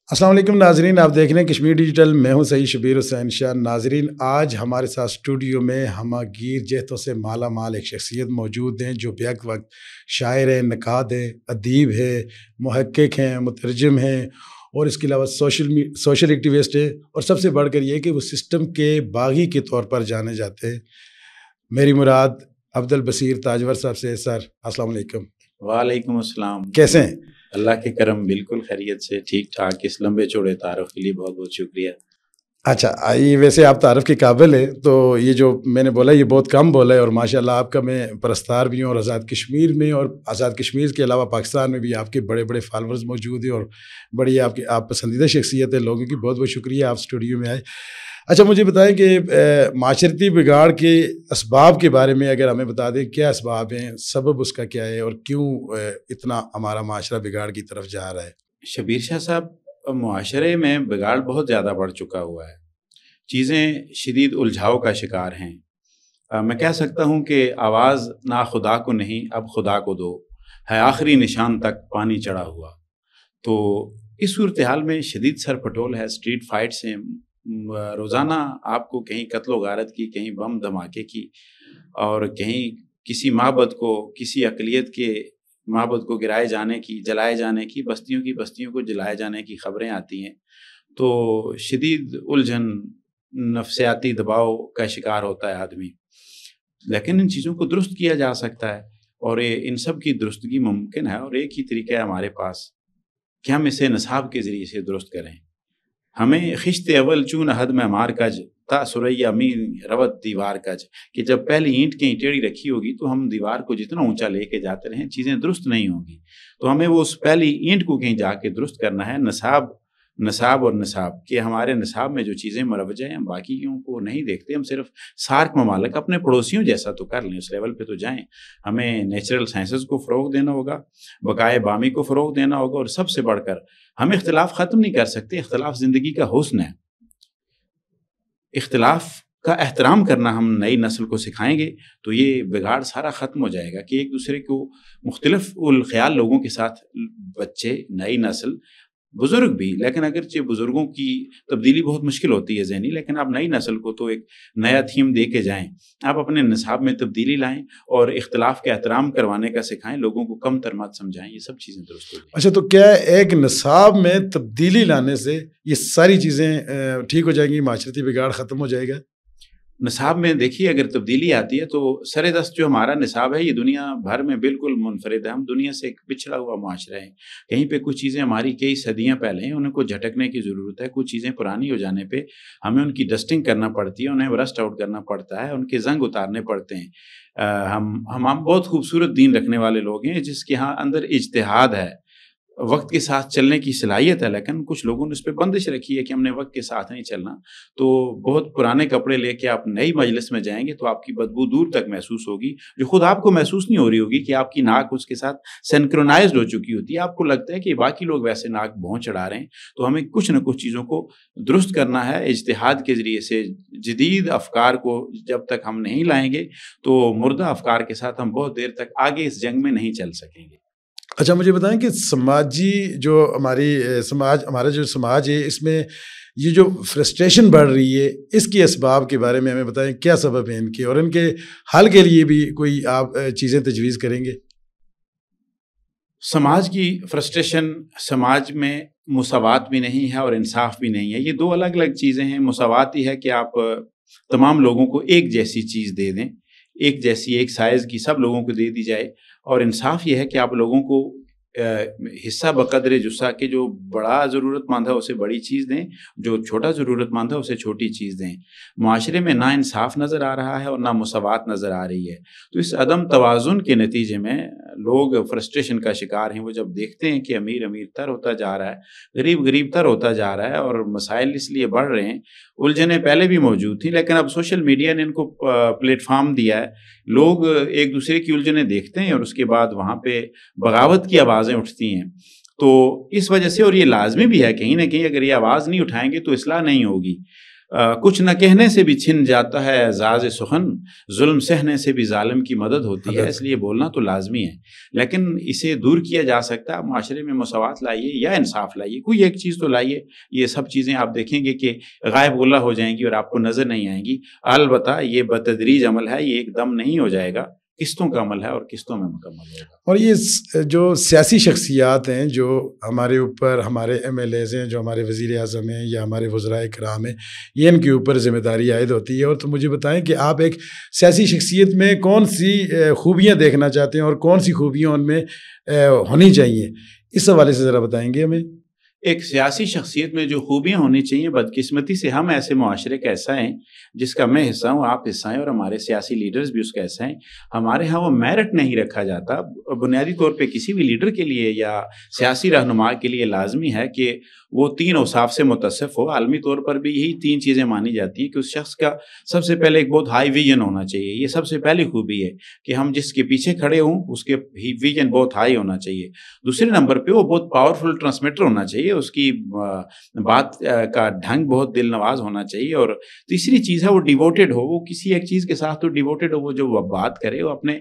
السلام علیکم ناظرین، آپ دیکھ رہے ہیں کشمیر ڈیجیٹل۔ میں ہوں سعید شبیر حسین شاہ۔ ناظرین، آج ہمارے ساتھ اسٹوڈیو میں ہمہ گیر جہتوں سے مالا مال ایک شخصیت موجود ہیں جو بیک وقت شاعر ہیں، نقاد ہیں، ادیب ہیں، محقق ہیں، مترجم ہیں، اور اس کے علاوہ سوشل ایکٹیوسٹ ہے، اور سب سے بڑھ کر یہ کہ وہ سسٹم کے باغی کے طور پر جانے جاتے ہیں۔ میری مراد عبدالبصیر تاجور صاحب سے۔ سر السلام علیکم۔ وعلیکم السلام۔ کیسے ہیں؟ اللہ کے کرم، بالکل خیریت سے، ٹھیک ٹھاک۔ اس لمبے چوڑے تعارف کے لیے بہت بہت شکریہ۔ اچھا، ویسے آپ تعارف کے قابل ہیں، تو یہ جو میں نے بولا یہ بہت کم بولا ہے، اور ماشاءاللہ آپ کا میں پرستار بھی ہوں، اور آزاد کشمیر میں اور آزاد کشمیر کے علاوہ پاکستان میں بھی آپ کے بڑے بڑے فالورز موجود ہیں، اور بڑی آپ پسندیدہ شخصیت ہے لوگوں کی۔ بہت بہت شکریہ آپ اسٹوڈیو میں آئے۔ اچھا، مجھے بتائیں کہ معاشرتی بگاڑ کے اسباب کے بارے میں اگر ہمیں بتا دیں، کیا اسباب ہیں، سبب اس کا کیا ہے، اور کیوں اتنا ہمارا معاشرہ بگاڑ کی طرف جا رہا ہے؟ شبیر شاہ صاحب، معاشرے میں بگاڑ بہت زیادہ بڑھ چکا ہوا ہے، چیزیں شدید الجھاؤ کا شکار ہیں۔ میں کہہ سکتا ہوں کہ آواز نہ خدا کو نہیں، اب خدا کو دو، ہے آخری نشان تک پانی چڑھا ہوا۔ تو اس صورتحال میں شدید سر پٹول ہے، اسٹریٹ فائٹس ہیں، روزانہ آپ کو کہیں قتل و غارت کی، کہیں بم دھماکے کی، اور کہیں کسی معبد کو، کسی اقلیت کے معبد کو گرائے جانے کی، جلائے جانے کی، بستیوں کو جلائے جانے کی خبریں آتی ہیں۔ تو شدید الجھن، نفسیاتی دباؤ کا شکار ہوتا ہے آدمی۔ لیکن ان چیزوں کو درست کیا جا سکتا ہے، اور ان سب کی درستگی ممکن ہے، اور ایک ہی طریقہ ہے ہمارے پاس کہ ہم اسے نصاب کے ذریعے سے درست کریں۔ ہمیں خشت اول چون حد میں مار کج تا سریا مین روت دیوار کج، کہ جب پہلی اینٹ کہیں ٹیڑھی رکھی ہوگی تو ہم دیوار کو جتنا اونچا لے کے جاتے رہیں چیزیں درست نہیں ہوں گی۔ تو ہمیں وہ اس پہلی اینٹ کو کہیں جا کے درست کرنا ہے۔ نصاب اور نصاب کہ ہمارے نصاب میں جو چیزیں مروجہ ہیں، ہم باقیوں کو نہیں دیکھتے، ہم صرف سارک ممالک اپنے پڑوسیوں جیسا تو کر لیں، اس لیول پہ تو جائیں۔ ہمیں نیچرل سائنسز کو فروغ دینا ہوگا، بقائے بامی کو فروغ دینا ہوگا، اور سب سے بڑھ کر ہم اختلاف ختم نہیں کر سکتے، اختلاف زندگی کا حسن ہے۔ اختلاف کا احترام کرنا ہم نئی نسل کو سکھائیں گے تو یہ بگاڑ سارا ختم ہو جائے گا، کہ ایک دوسرے کو مختلف الخیال لوگوں کے ساتھ، بچے، نئی نسل، بزرگ بھی، لیکن اگرچہ بزرگوں کی تبدیلی بہت مشکل ہوتی ہے ذہنی، لیکن آپ نئی نسل کو تو ایک نیا تھیم دے کے جائیں، آپ اپنے نصاب میں تبدیلی لائیں اور اختلاف کے احترام کروانے کا سکھائیں، لوگوں کو کم تر مت سمجھائیں، یہ سب چیزیں درست ہو جائیں۔ اچھا، تو کیا ایک نصاب میں تبدیلی لانے سے یہ ساری چیزیں ٹھیک ہو جائیں گی، معاشرتی بگاڑ ختم ہو جائے گا؟ نصاب میں دیکھیے، اگر تبدیلی آتی ہے تو سر دست جو ہمارا نصاب ہے یہ دنیا بھر میں بالکل منفرد ہے۔ ہم دنیا سے ایک پچھڑا ہوا معاشرہ ہے، کہیں پہ کچھ چیزیں ہماری کئی صدیاں پہلے ہیں، ان کو جھٹکنے کی ضرورت ہے۔ کچھ چیزیں پرانی ہو جانے پہ ہمیں ان کی ڈسٹنگ کرنا پڑتی ہے، انہیں رسٹ آؤٹ کرنا پڑتا ہے، ان کے زنگ اتارنے پڑتے ہیں۔ ہم بہت خوبصورت دین رکھنے والے لوگ ہیں جس کے ہاں اندر اجتہاد ہے، وقت کے ساتھ چلنے کی صلاحیت ہے، لیکن کچھ لوگوں نے اس پہ بندش رکھی ہے کہ ہم نے وقت کے ساتھ نہیں چلنا۔ تو بہت پرانے کپڑے لے کے آپ نئی مجلس میں جائیں گے تو آپ کی بدبو دور تک محسوس ہوگی، جو خود آپ کو محسوس نہیں ہو رہی ہوگی، کہ آپ کی ناک اس کے ساتھ سینکرونائزڈ ہو چکی ہوتی ہے۔ آپ کو لگتا ہے کہ باقی لوگ ویسے ناک بھون چڑھا رہے ہیں۔ تو ہمیں کچھ نہ کچھ چیزوں کو درست کرنا ہے اجتہاد کے ذریعے سے۔ جدید افکار کو جب تک ہم نہیں لائیں گے تو مردہ افکار کے ساتھ ہم بہت دیر تک آگے اس جنگ میں نہیں چل سکیں گے۔ اچھا، مجھے بتائیں کہ سماجی جو ہمارا جو سماج ہے، اس میں یہ جو فرسٹریشن بڑھ رہی ہے، اس کے اسباب کے بارے میں ہمیں بتائیں، کیا سبب ہیں ان کے، اور ان کے حل کے لیے بھی کوئی آپ چیزیں تجویز کریں گے؟ سماج کی فرسٹریشن، سماج میں مساوات بھی نہیں ہے اور انصاف بھی نہیں ہے، یہ دو الگ الگ چیزیں ہیں۔ مساوات یہ ہے کہ آپ تمام لوگوں کو ایک جیسی چیز دے دیں، ایک جیسی، ایک سائز کی سب لوگوں کو دے دی جائے، اور انصاف یہ ہے کہ آپ لوگوں کو حصہ بقدر جسہ کے، جو بڑا ضرورت مند ہے اسے بڑی چیز دیں، جو چھوٹا ضرورت مند ہے اسے چھوٹی چیز دیں۔ معاشرے میں نا انصاف نظر آ رہا ہے اور نہ مساوات نظر آ رہی ہے، تو اس عدم توازن کے نتیجے میں لوگ فرسٹریشن کا شکار ہیں۔ وہ جب دیکھتے ہیں کہ امیر امیر تر ہوتا جا رہا ہے، غریب غریب تر ہوتا جا رہا ہے، اور مسائل اس لیے بڑھ رہے ہیں۔ الجھنیں پہلے بھی موجود تھیں، لیکن اب سوشل میڈیا نے ان کو پلیٹ فارم دیا ہے۔ لوگ ایک دوسرے کی الجھنیں دیکھتے ہیں اور اس کے بعد وہاں پہ بغاوت کی آوازیں اٹھتی ہیں۔ تو اس وجہ سے، اور یہ لازمی بھی ہے کہیں نہ کہیں، اگر یہ آواز نہیں اٹھائیں گے تو اصلاح نہیں ہوگی۔ کچھ نہ کہنے سے بھی چھن جاتا ہے اعزاز سخن، ظلم سہنے سے بھی ظالم کی مدد ہوتی ہے، اس لیے بولنا تو لازمی ہے، لیکن اسے دور کیا جا سکتا ہے۔ معاشرے میں مساوات لائیے یا انصاف لائیے، کوئی ایک چیز تو لائیے، یہ سب چیزیں آپ دیکھیں گے کہ غائب غلہ ہو جائیں گی اور آپ کو نظر نہیں آئیں گی۔ البتہ یہ بتدریج عمل ہے، یہ ایک دم نہیں ہو جائے گا، قسطوں کا عمل ہے اور قسطوں میں مکمل ہوگا۔ اور یہ جو سیاسی شخصیات ہیں جو ہمارے اوپر، ہمارے ایم ایل ایز ہیں، جو ہمارے وزیر اعظم ہیں یا ہمارے وزرائے کرام ہیں، یہ ان کے اوپر ذمہ داری عائد ہوتی ہے۔ اور تو مجھے بتائیں کہ آپ ایک سیاسی شخصیت میں کون سی خوبیاں دیکھنا چاہتے ہیں اور کون سی خوبیاں ان میں ہونی چاہیے، اس حوالے سے ذرا بتائیں گے ہمیں۔ ایک سیاسی شخصیت میں جو خوبیاں ہونی چاہیے، بدقسمتی سے ہم ایسے معاشرے کا حصہ ہیں جس کا میں حصہ ہوں، آپ حصہ ہیں، اور ہمارے سیاسی لیڈرز بھی اس کا حصہ ہیں۔ ہمارے ہاں وہ میرٹ نہیں رکھا جاتا۔ بنیادی طور پہ کسی بھی لیڈر کے لیے یا سیاسی رہنما کے لیے لازمی ہے کہ وہ 3 اوصاف سے متصف ہو۔ عالمی طور پر بھی یہی 3 چیزیں مانی جاتی ہیں کہ اس شخص کا سب سے پہلے ایک بہت ہائی ویژن ہونا چاہیے، یہ سب سے پہلی خوبی ہے کہ ہم جس کے پیچھے کھڑے ہوں اس کے ویژن بہت ہائی ہونا چاہیے۔ دوسرے نمبر پہ وہ بہت پاورفل ٹرانسمیٹر ہونا چاہیے، اس کی بات کا ڈھنگ بہت دل نواز ہونا چاہیے۔ اور تیسری چیز ہے وہ ڈیووٹیڈ ہو، وہ کسی ایک چیز کے ساتھ تو ڈیووٹیڈ ہو، وہ جو بات کرے وہ اپنے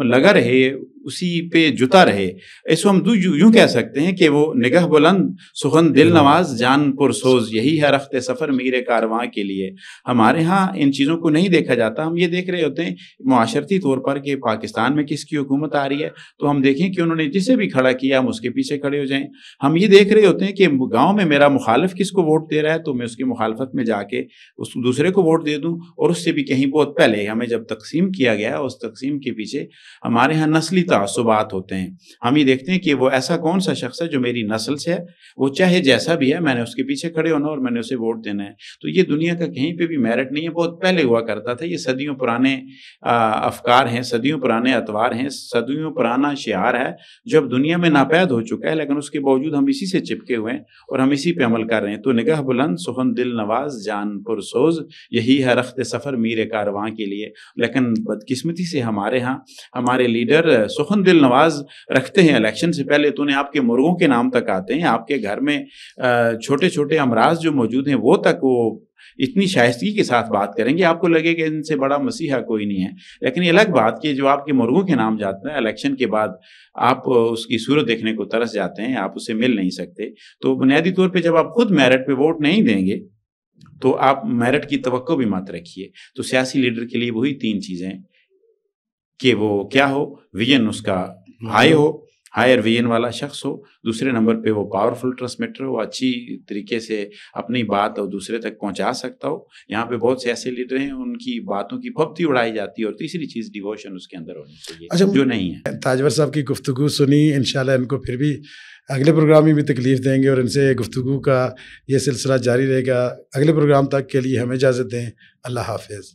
لگا رہے، اسی پہ جتا رہے۔ اس کو ہم یوں کہہ سکتے ہیں کہ وہ نگہ بلند سخن دل نواز جان پر سوز، یہی ہے رخت سفر میرے کارواں کے لیے۔ ہمارے ہاں ان چیزوں کو نہیں دیکھا جاتا۔ ہم یہ دیکھ رہے ہوتے ہیں معاشرتی طور پر کہ پاکستان میں کس کی حکومت آ رہی ہے، تو ہم دیکھیں کہ انہوں نے جسے بھی کھڑا کیا ہم اس کے پیچھے کھڑے ہو جائیں۔ ہم یہ دیکھ رہے ہوتے ہیں کہ گاؤں میں میرا مخالف کس کو ووٹ دے رہا ہے تو میں اس کی مخالفت میں جا کے اس دوسرے کو ووٹ دے دوں، اور اس سے بھی کہیں بہت پہلے ہمیں جب تقسیم کیا گیا اس تقسیم کے پیچھے ہمارے ہاں نسلی تعصبات ہوتے ہیں۔ ہم یہ دیکھتے ہیں کہ وہ ایسا کون سا شخص ہے جو میری نسل سے ہے، وہ چاہے جیسا بھی ہے میں نے اس کے پیچھے کھڑے ہونا اور میں نے اسے ووٹ دینا ہے۔ تو یہ دنیا کا کہیں پہ بھی میرٹ نہیں ہے، بہت پہلے ہوا کرتا تھا۔ یہ صدیوں پرانے افکار ہیں، صدیوں پرانے اطوار ہیں، صدیوں پرانا شعار ہے جو اب دنیا میں ناپید ہو چکا ہے، لیکن اس کے باوجود ہم اسی سے چپکے ہوئے ہیں اور ہم اسی پہ عمل کر رہے ہیں۔ تو نگاہ بلند سخن دل نواز جان پر سوز، یہی ہے رخت سفر میرے کارواں کے لیے۔ لیکن بدقسمتی سے ہمارے ہاں ہمارے لیڈر سخن دل نواز رکھتے ہیں، الیکشن سے پہلے تو انہیں آپ کے مرغوں کے نام تک آتے ہیں، آپ کے گھر میں چھوٹے چھوٹے امراض جو موجود ہیں وہ تک وہ اتنی شائستگی کے ساتھ بات کریں گے، آپ کو لگے کہ ان سے بڑا مسیحا کوئی نہیں ہے۔ لیکن یہ الگ بات کہ جو آپ کے مرغوں کے نام جاتا ہے، الیکشن کے بعد آپ اس کی صورت دیکھنے کو ترس جاتے ہیں، آپ اسے مل نہیں سکتے۔ تو بنیادی طور پہ جب آپ خود میرٹ پہ ووٹ نہیں دیں گے تو آپ میرٹ کی توقع بھی مت رکھیے۔ تو سیاسی لیڈر کے لیے وہی 3 چیزیں کہ وہ کیا ہو، ویژن اس کا ہائی ہو، ہائر ویژن والا شخص ہو، دوسرے نمبر پہ وہ پاورفل ٹرانسمیٹر ہو، اچھی طریقے سے اپنی بات اور دوسرے تک پہنچا سکتا ہو۔ یہاں پہ بہت سے ایسے لیڈر ہیں ان کی باتوں کی پھپتی اڑائی جاتی ہے، اور تیسری چیز ڈیووشن اس کے اندر ہونی چاہیے جو نہیں ہے۔ تاجور صاحب کی گفتگو سنی، انشاءاللہ ان کو پھر بھی اگلے پروگرام میں بھی تکلیف دیں گے اور ان سے گفتگو کا یہ سلسلہ جاری رہے گا۔ اگلے پروگرام تک کے لیے ہمیں اجازت دیں، اللہ حافظ۔